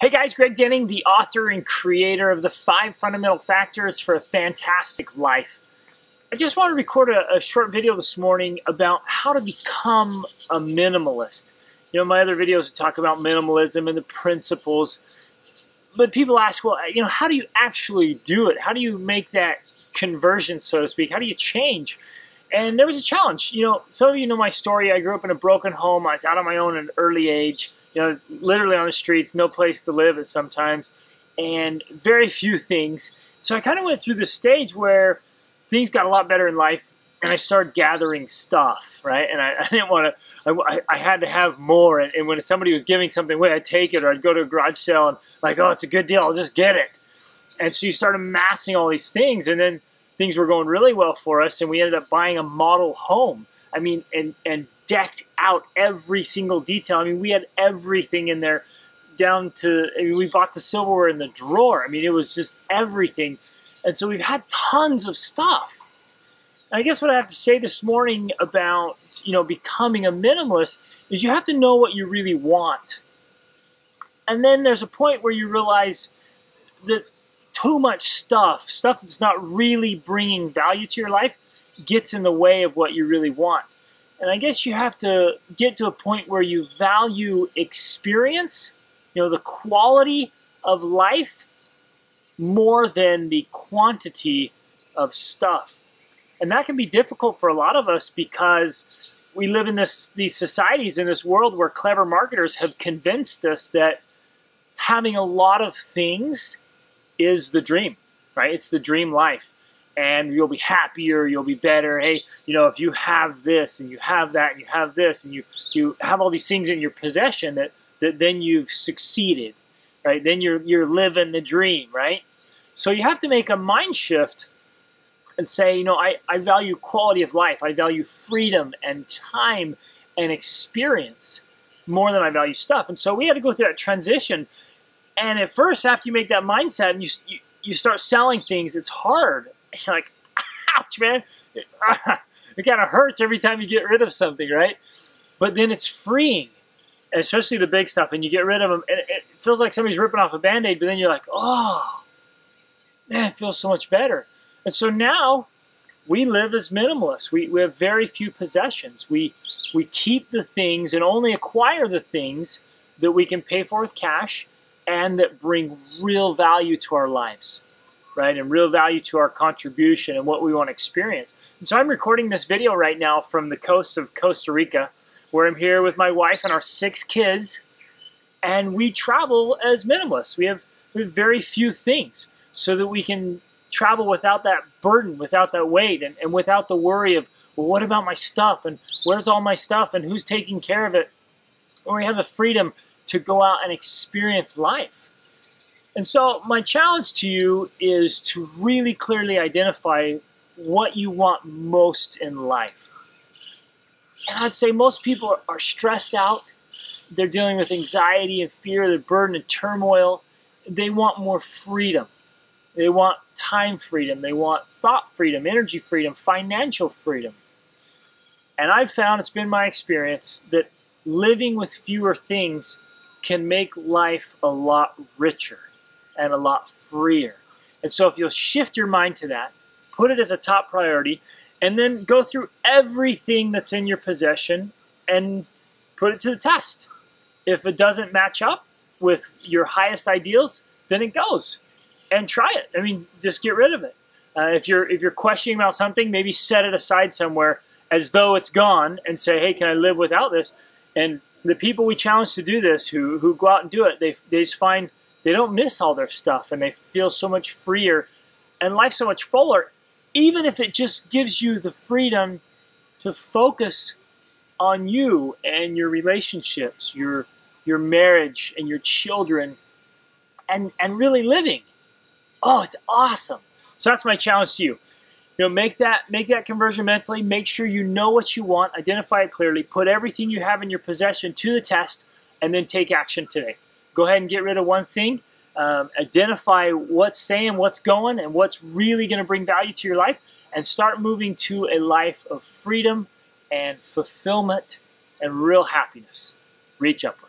Hey guys, Greg Denning, the author and creator of the 5 Fundamental Factors for a Fantastic Life. I just want to record a short video this morning about how to become a minimalist. You know, my other videos talk about minimalism and the principles, but people ask, well, you know, how do you actually do it? How do you make that conversion, so to speak? How do you change? And there was a challenge. You know, some of you know my story. I grew up in a broken home. I was out on my own at an early age. You know, literally on the streets, no place to live at sometimes, and very few things. So I kind of went through this stage where things got a lot better in life, and I started gathering stuff, right? And I didn't want to, I had to have more. And when somebody was giving something away, I'd take it, or I'd go to a garage sale and like, oh, it's a good deal, I'll just get it. And so you start amassing all these things, and then things were going really well for us, and we ended up buying a model home. I mean, and decked out every single detail. I mean, we had everything in there down to, I mean, we bought the silverware in the drawer. I mean, it was just everything. And so we've had tons of stuff. And I guess what I have to say this morning about, you know, becoming a minimalist is you have to know what you really want. And then there's a point where you realize that too much stuff that's not really bringing value to your life, gets in the way of what you really want. And I guess you have to get to a point where you value experience, you know, the quality of life, more than the quantity of stuff. And that can be difficult for a lot of us because we live in these societies, in this world where clever marketers have convinced us that having a lot of things is the dream, right? It's the dream life. And you'll be happier, you'll be better. Hey, you know, if you have this and you have that and you have this and you have all these things in your possession, that then you've succeeded, right? Then you're living the dream, right? So you have to make a mind shift and say, you know, I value quality of life. I value freedom and time and experience more than I value stuff. And so we had to go through that transition. And at first, after you make that mindset and you start selling things, it's hard. You're like, ouch, man. It kind of hurts every time you get rid of something, right? But then it's freeing, especially the big stuff, and you get rid of them, and it feels like somebody's ripping off a Band-Aid, but then you're like, oh, man, it feels so much better. And so now we live as minimalists. We have very few possessions. We keep the things and only acquire the things that we can pay for with cash and that bring real value to our lives. Right, and real value to our contribution and what we want to experience. And so I'm recording this video right now from the coast of Costa Rica, where I'm here with my wife and our 6 kids, and we travel as minimalists. We have very few things so that we can travel without that burden, without that weight, and without the worry of, well, what about my stuff, and where's all my stuff, and who's taking care of it? And we have the freedom to go out and experience life. And so my challenge to you is to really clearly identify what you want most in life. And I'd say most people are stressed out. They're dealing with anxiety and fear, the burden and turmoil. They want more freedom. They want time freedom. They want thought freedom, energy freedom, financial freedom. And I've found, it's been my experience, that living with fewer things can make life a lot richer and a lot freer. And so if you'll shift your mind to that, put it as a top priority, and then go through everything that's in your possession and put it to the test. If it doesn't match up with your highest ideals, then it goes. And try it. I mean, just get rid of it. If you're questioning about something, maybe set it aside somewhere as though it's gone and say, hey, can I live without this? And the people we challenge to do this, who go out and do it, they just find they don't miss all their stuff, and they feel so much freer and life so much fuller, even if it just gives you the freedom to focus on you and your relationships, your marriage and your children, and really living. Oh, it's awesome. So that's my challenge to you. You know, make that conversion mentally. Make sure you know what you want, identify it clearly, put everything you have in your possession to the test, and then take action today. Go ahead and get rid of one thing. Identify what's staying, what's going, and what's really going to bring value to your life, and start moving to a life of freedom and fulfillment and real happiness. Reach upward.